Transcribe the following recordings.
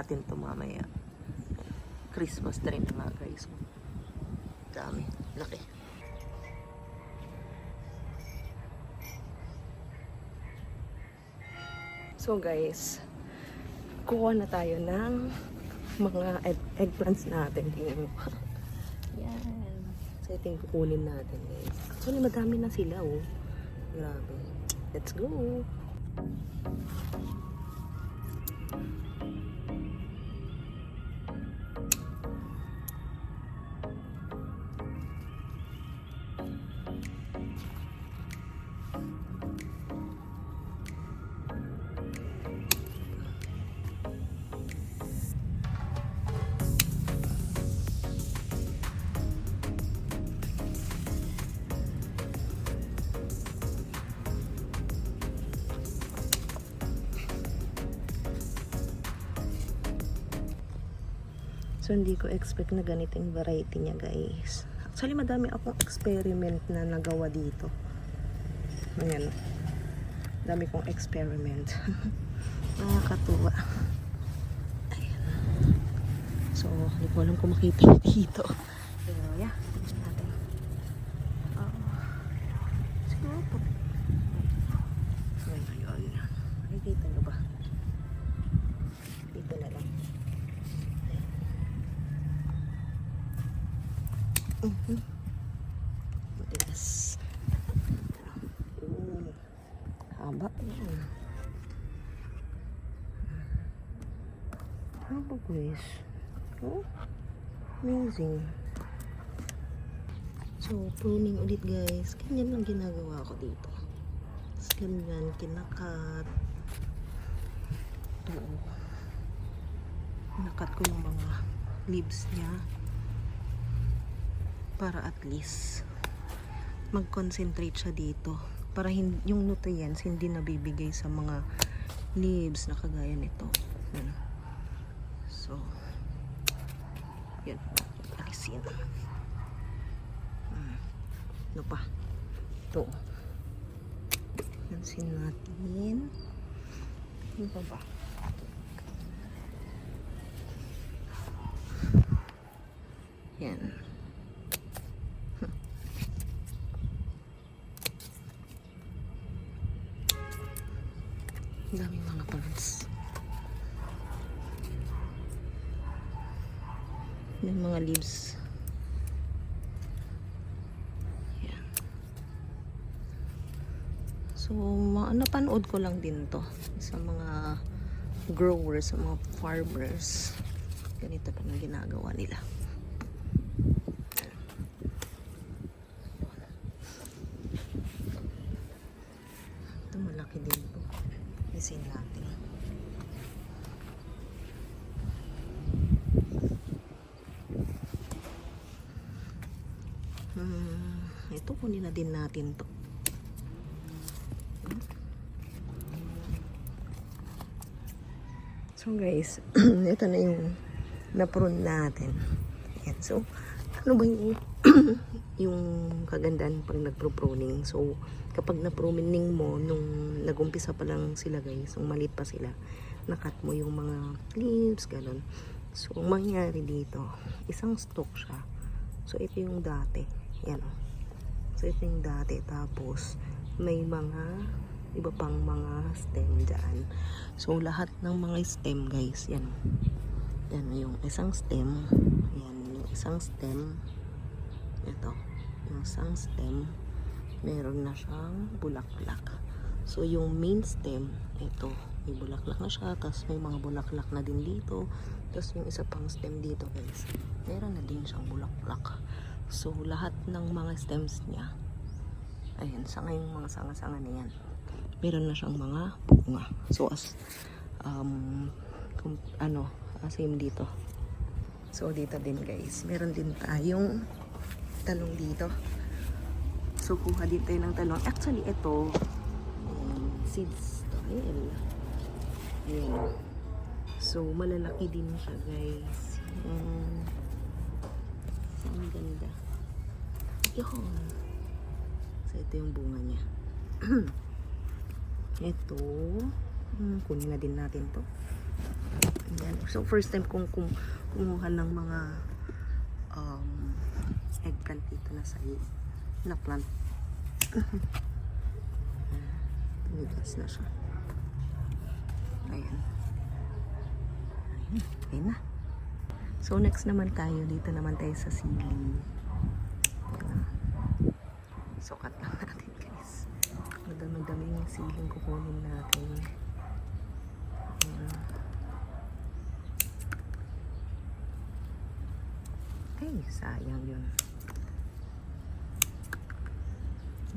natin to mamaya. Christmas tree na nga guys. Dami. Laki. So guys, kuha na tayo ng mga eggplants natin. Tingnan mo. Yan. So ito yung kukunin natin guys. Actually madami na sila oh. Grabe. Let's go. So, hindi ko expect na ganito yung variety niya, guys. Actually, madami akong experiment na nagawa dito. Ayan. Dami kong experiment. Nakakatuwa. Ayan. So, hindi ko alam kung makita dito. Pero, yeah. Tingnan natin. Siguro po. Ayun. Nakikita nyo ba? Dito na lang. Matigas. Haba yan. Haba guys. Oh, amazing. So, pruning ulit guys. Ganyan lang ginagawa ko dito. Tapos ganyan, kinakat. Ito. Kinakat ko yung mga leaves niya. Para at least mag-concentrate siya dito para yung nutrients hindi nabibigay sa mga leaves na kagaya nito. So yan, alisin. Ano pa? Ito. Alisin natin. Ano pa ba? Yan. Daming mga plants. May mga leaves. Yan. So, napanood ko lang din to sa mga growers, sa mga farmers. Ganito pa ng ginagawa nila. Ito malaki din to. Isin natin. Ito kunin na din natin to. So guys, ito na yung na-prune natin. Ayan. So, ano ba yung yung kagandahan pag nagpro-pruning? So, kapag na-pruning mo, nung nagumpisa pa lang sila guys, nung maliit pa sila, nakat mo yung mga leaves, ganun. So, ang mangyari dito, isang stalk siya. So, ito yung dati. Yan o. So, ito yung dati. Tapos, may mga iba pang mga stem dyan. So, lahat ng mga stem guys, yan. Yan yung isang stem. Yan, yung isang stem. Ito. Yung isang stem. Meron na siyang bulaklak. So, yung main stem, ito. May bulaklak na siya. Tapos, may mga bulaklak na din dito. Tapos, yung isa pang stem dito guys, meron na din siyang bulaklak. So, lahat ng mga stems niya, ayan, sa ngayong mga sanga-sanga na yan, meron na siyang mga bunga. So, as same dito. So, dito din guys, meron din tayong talong dito. So, kuha din tayo ng talong. Actually, ito, seeds to. Ayan. Ayan. So, malalaki din siya guys. Ang ganda. Yun. So, ito yung bunga niya. Ito. Kunin na din natin to. Ayan. So, first time kong kumuha ng mga eggplant dito na plant. Pinigas na siya. Ayan. Ayan na. So, next naman tayo. Dito naman tayo sa sili. Sukat lang natin, guys. Madami-daming siling kukunin natin. Ay, sayang yun.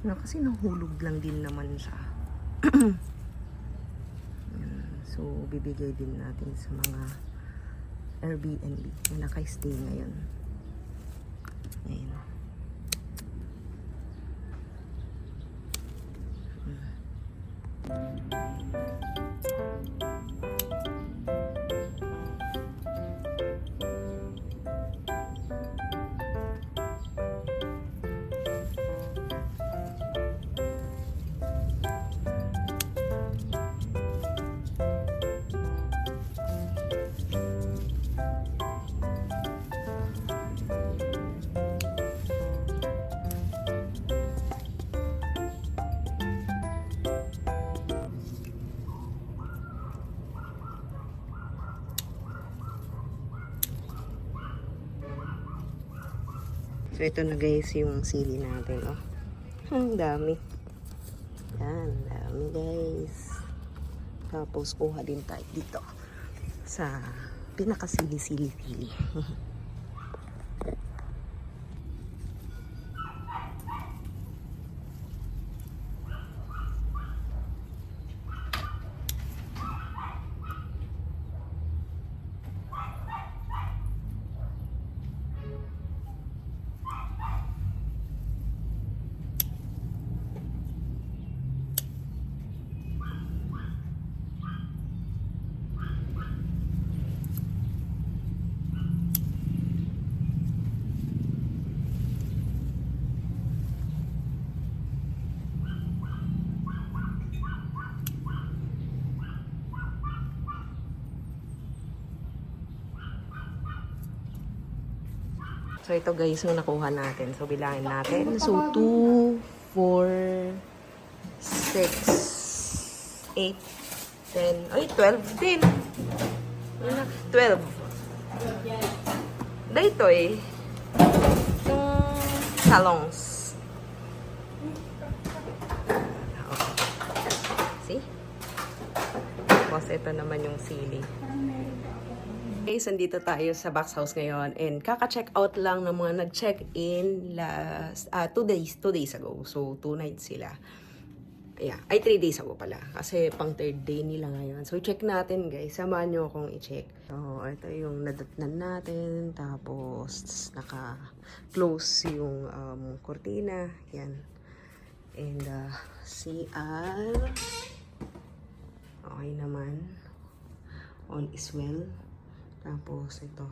Kasi nahulog lang din naman siya. So, bibigay din natin sa mga Airbnb na naka-stay ngayon. Ayan. So, ito na guys yung sili natin, oh. Ang dami. Yan, dami guys. Tapos, kuha din tayo dito sa pinakasili-sili-sili. So, ito guys, yung nakuha natin. So, bilangin natin. So, 2, 4, 6, 8, 10. Ay, 12 din. 12. Dito eh. Yung salongs. Okay. See? Tapos, ito naman yung sili. Guys, andito tayo sa box house ngayon and kaka-check out lang ng mga nag-check-in last 2 days ago. So 2 nights sila. Yeah, ay 3 days ago pala kasi pang 3rd day nila ngayon. So check natin guys, samahan nyo akong i-check. So ito yung nadatnan natin, tapos naka-close yung cortina, yan. And CR okay naman, all is well. Tapos ito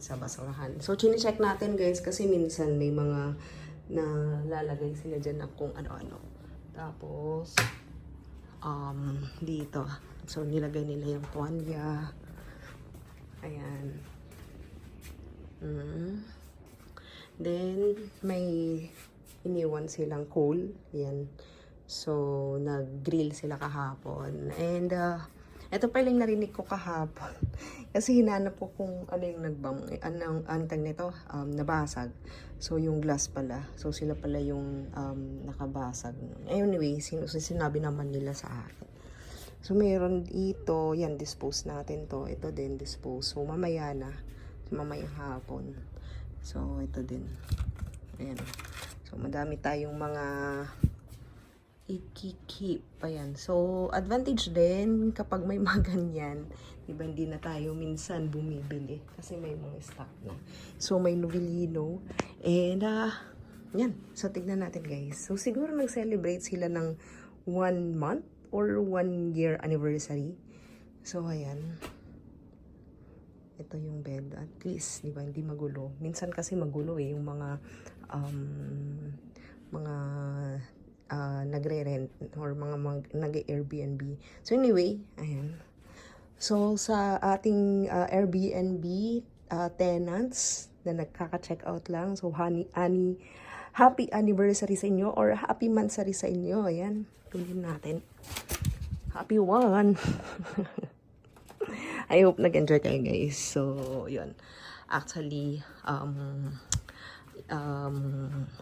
sa basurahan. So chine-check natin guys kasi minsan may mga nalalagay sila dyan na kung ano-ano. Tapos dito, so nilagay nila yung tuwalya. Ayan. Then may iniwan silang coal. Yan. So nag-grill sila kahapon. And ito pa yung narinig ko kahapon. Kasi hinanap ko kung ano yung anong antang nito, nabasag. So, yung glass pala. So, sila pala yung nakabasag. Anyway, sinabi naman nila sa akin. So, meron dito, yan, dispose natin to. Ito din, dispose. So, mamaya na. Mamayang hapon. So, ito din. Ayan. So, madami tayong mga i-keep. Ayan. So, advantage din kapag may mga ganyan. Diba, hindi na tayo minsan bumibili. Kasi may mga stock na. So, may Novellino. And, yan. So, tignan natin guys. So, siguro nag-celebrate sila ng 1 month or 1 year anniversary. So, ayan. Ito yung bed. At least, diba, hindi magulo. Minsan kasi magulo eh. Yung mga nagre-rent or mga nag-Airbnb. So anyway, ayan. So, sa ating Airbnb tenants na nagkaka-check out lang, so happy anniversary sa inyo or happy mansary sa inyo. Ayan, tuloy natin. Happy one! I hope nag-enjoy kayo guys. So, yun. Actually,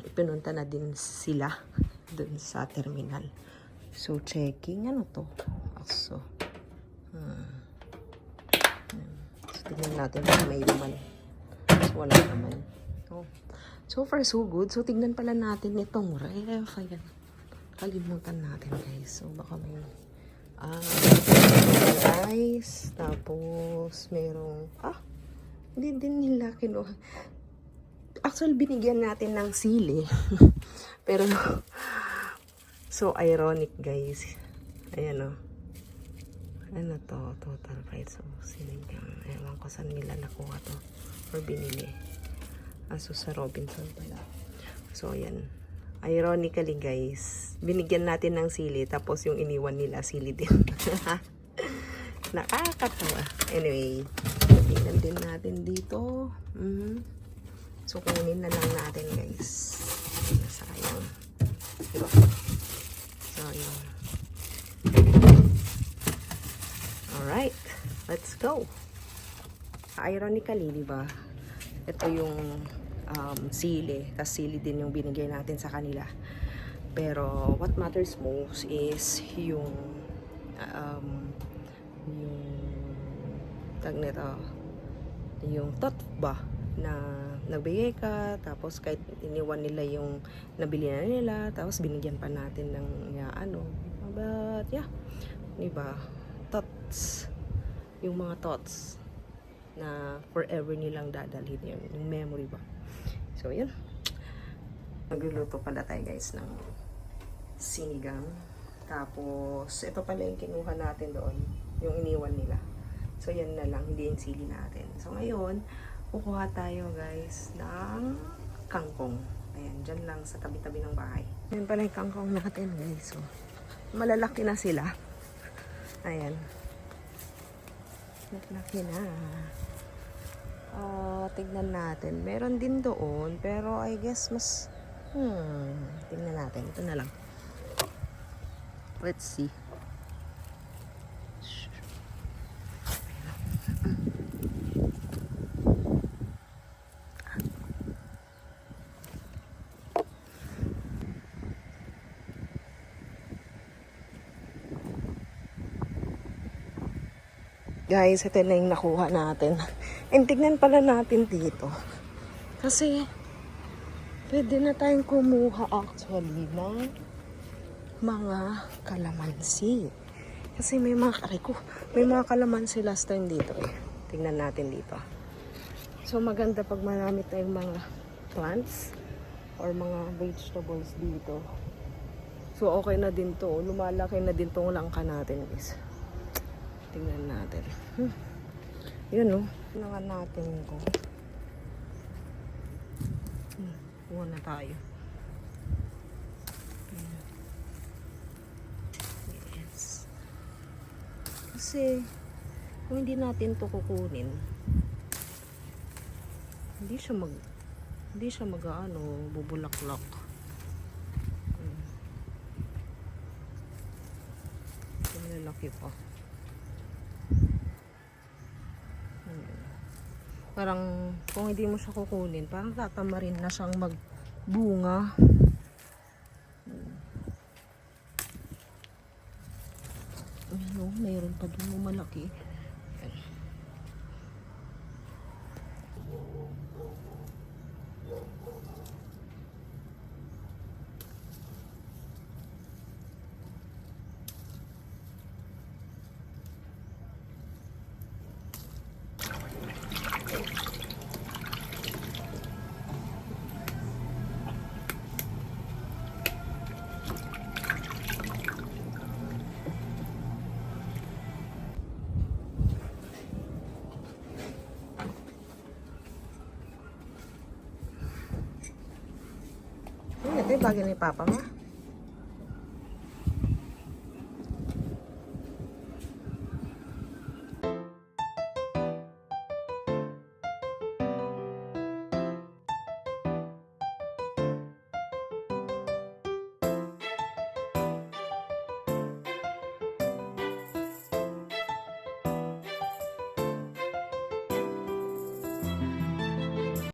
ipinunta na din sila dun sa terminal. So, checking. Ano to? So, tignan natin kung may laman. So, wala naman. Oh. So far, so good. So, tignan pala natin itong ref. Ayan. Kalimutan natin, guys. So, baka may rice. Tapos, merong hindi din nila kinuha. Actually, binigyan natin ng sili. Pero, so ironic, guys. Ayan, oh. Ano to? Total price. So, sinigang. Ewan ko saan nila nakuha to. Or binili. So, sa Robinson pala. So, ayan. Ironically, guys. Binigyan natin ng sili. Tapos, yung iniwan nila, sili din. Nakakatawa. Anyway. Tingnan din natin dito. So, kunin na lang natin, guys. Sayang. Diba? So, ayan. Alright, let's go. Ironically, di ba? Ito yung sili. Tas sili din yung binigay natin sa kanila. Pero what matters most is yung tag nito, yung tot ba na nagbigay ka, tapos kahit iniwan nila yung nabili na nila, tapos binigyan pa natin ng but yeah, di ba? Thoughts, yung mga thoughts na forever nilang dadalhin yun, yung memory ba. So yun, magluluto pala tayo guys ng sinigang. Tapos ito pala yung kinuha natin doon, yung iniwan nila. So yan na lang, hindi yung sili natin. So ngayon kukuha tayo guys ng kangkong. Ayan, dyan lang sa tabi-tabi ng bahay. Ayan pala yung kangkong natin guys. So malalaki na sila. Ayan. Laki na. Tignan natin. Meron din doon. Pero I guess mas... tignan natin. Ito na lang. Let's see. Guys, ito na yung nakuha natin. And tignan pala natin dito. Kasi, pwede na tayong kumuha actually ng mga kalamansi. Kasi may mga, may mga kalamansi last time dito eh. Tignan natin dito. So, maganda pag marami tayong mga plants or mga vegetables dito. So, okay na din to. Lumalaki na din tong langka natin guys. Tingnan natin. Yun o. Tingnan natin ko. Kuha na tayo. Yes. Kasi, kung hindi natin to kukunin, hindi siya bubulaklak. Lalaki pa. Parang kung hindi mo siya kukunin, parang tatamarin na siyang magbunga. Ano, mayroon pa doon malaki. Ito yung bagay ni Papa mo.